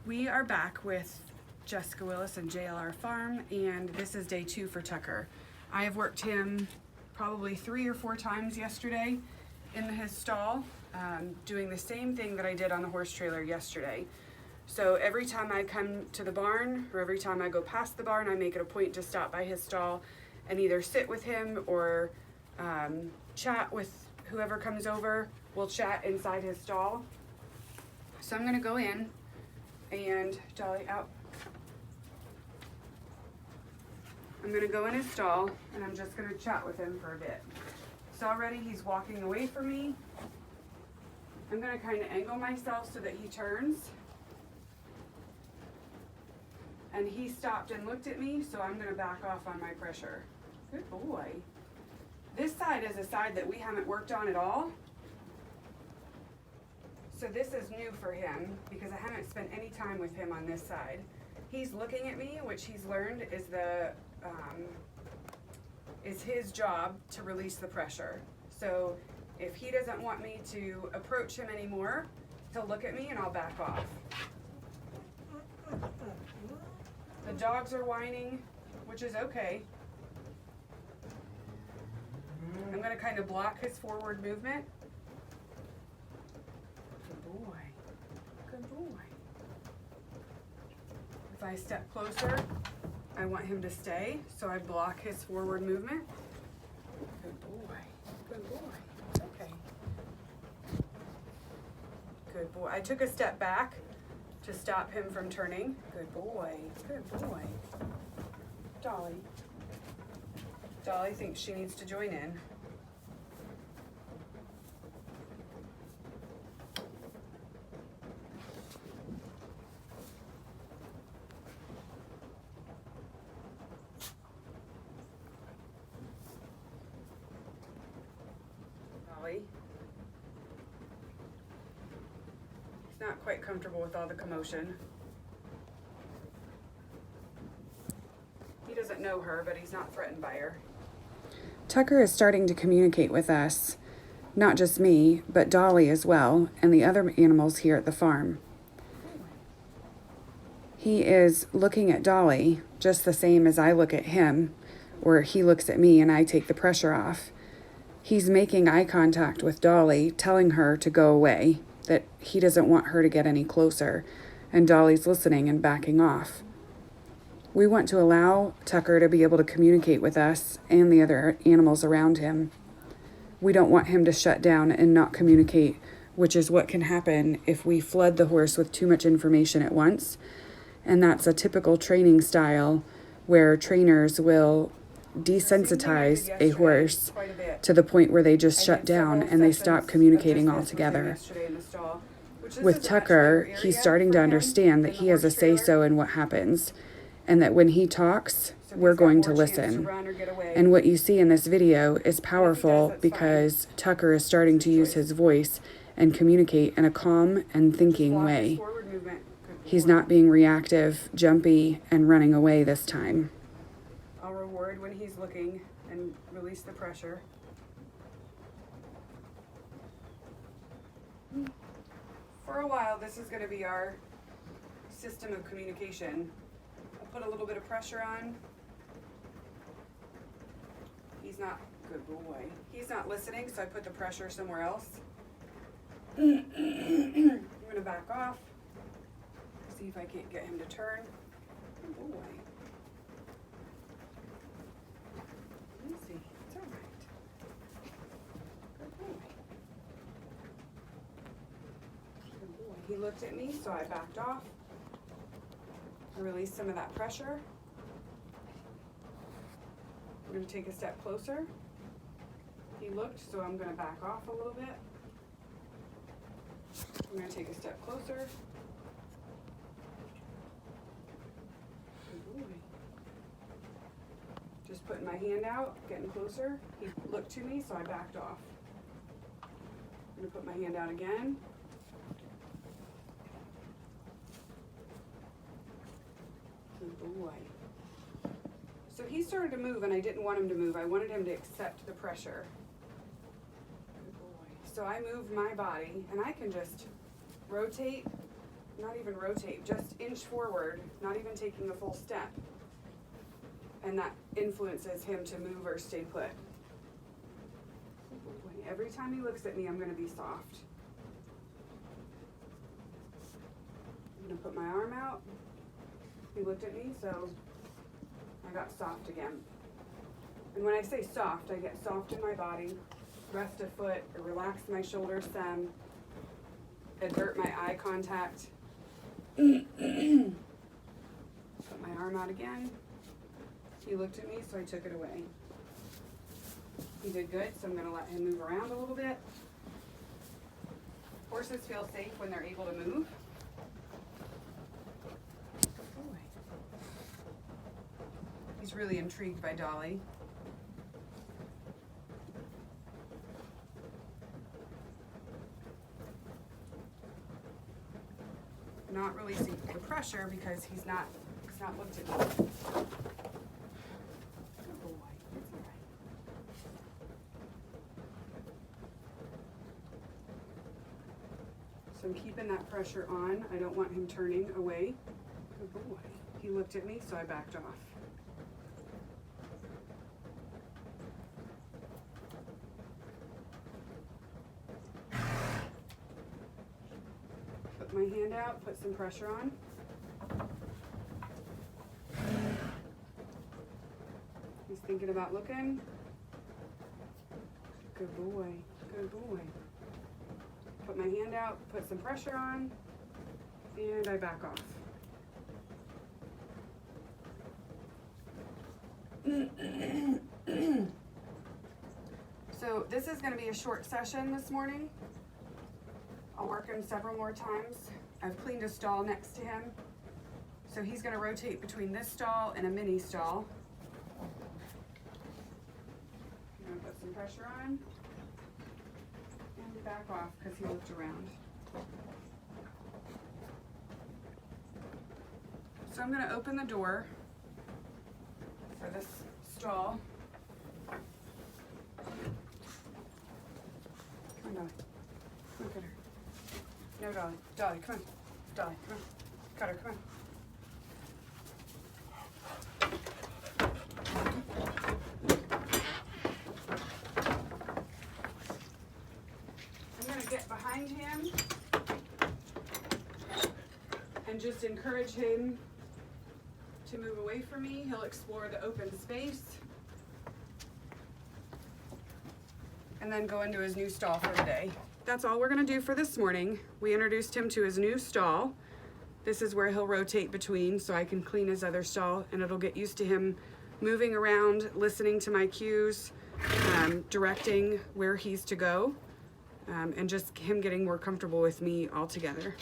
We are back with Jessica Willis and JLR Farm, and this is day 2 for Tucker. I have worked him probably 3 or 4 times yesterday in his stall, doing the same thing that I did on the horse trailer yesterday. So every time I come to the barn, or every time I go past the barn, I make it a point to stop by his stall and either sit with him or chat with whoever comes over. We'll chat inside his stall. So I'm gonna go in and Dolly out. I'm gonna go in his stall and I'm just gonna chat with him for a bit. So already he's walking away from me. I'm gonna kind of angle myself so that he turns. And he stopped and looked at me, so I'm gonna back off on my pressure. Good boy. This side is a side that we haven't worked on at all. So this is new for him because I haven't spent any time with him on this side. He's looking at me, which he's learned is his job to release the pressure. So if he doesn't want me to approach him anymore, he'll look at me and I'll back off. The dogs are whining, which is okay. I'm gonna kind of block his forward movement. Good boy, good boy. If I step closer, I want him to stay, so I block his forward movement. Good boy, good boy, okay. Good boy, I took a step back to stop him from turning. Good boy, good boy. Dolly. Dolly thinks she needs to join in. Dolly. He's not quite comfortable with all the commotion. He doesn't know her, but he's not threatened by her. Tucker is starting to communicate with us, not just me, but Dolly as well, and the other animals here at the farm. He is looking at Dolly just the same as I look at him, or he looks at me and I take the pressure off. He's making eye contact with Dolly, telling her to go away, that he doesn't want her to get any closer, and Dolly's listening and backing off. We want to allow Tucker to be able to communicate with us and the other animals around him. We don't want him to shut down and not communicate, which is what can happen if we flood the horse with too much information at once. And that's a typical training style where trainers will desensitize a horse to the point where they just shut down and they stop communicating altogether. With Tucker, he's starting to understand that he has a say-so in what happens, and that when he talks, we're going to listen. And what you see in this video is powerful because Tucker is starting to use his voice and communicate in a calm and thinking way. He's not being reactive, jumpy, and running away this time. I'll reward when he's looking and release the pressure. For a while, this is going to be our system of communication. I'll put a little bit of pressure on. He's not, good boy. He's not listening, so I put the pressure somewhere else. I'm going to back off. See if I can't get him to turn. Good boy. Easy. It's all right. Good boy. Good boy. He looked at me, so I backed off. I released some of that pressure. I'm going to take a step closer. He looked, so I'm going to back off a little bit. I'm going to take a step closer. Good boy. Just putting my hand out, getting closer. He looked to me, so I backed off. I'm going to put my hand out again. Good boy. So he started to move, and I didn't want him to move. I wanted him to accept the pressure. Good boy. So I moved my body, and I can just rotate not even rotate, just inch forward, not even taking a full step. And that influences him to move or stay put. Every time he looks at me, I'm going to be soft. I'm going to put my arm out. He looked at me, so I got soft again. And when I say soft, I get soft in my body, rest a foot, or relax my shoulders some, avert my eye contact. Put my arm out again. He looked at me, so I took it away. He did good, so I'm going to let him move around a little bit. Horses feel safe when they're able to move. Good boy. He's really intrigued by Dolly. Not releasing the pressure because he's not looked at me. Good boy. It's all right. So I'm keeping that pressure on. I don't want him turning away. Good boy. He looked at me, so I backed off. Put my hand out, put some pressure on. He's thinking about looking. Good boy, good boy. Put my hand out, put some pressure on, and I back off. So this is going to be a short session this morning. I'll work him several more times. I've cleaned a stall next to him. So he's going to rotate between this stall and a mini stall. I'm going to put some pressure on and back off because he looked around. So I'm going to open the door for this stall. Come on, Dolly. Look at her. No, Dolly. Dolly, come on. Dolly, come on. Got her, come on. I'm going to get behind him and just encourage him to move away from me. He'll explore the open space and then go into his new stall for the day. That's all we're going to do for this morning. We introduced him to his new stall. This is where he'll rotate between so I can clean his other stall, and it'll get used to him moving around, listening to my cues, directing where he's to go, and just him getting more comfortable with me altogether.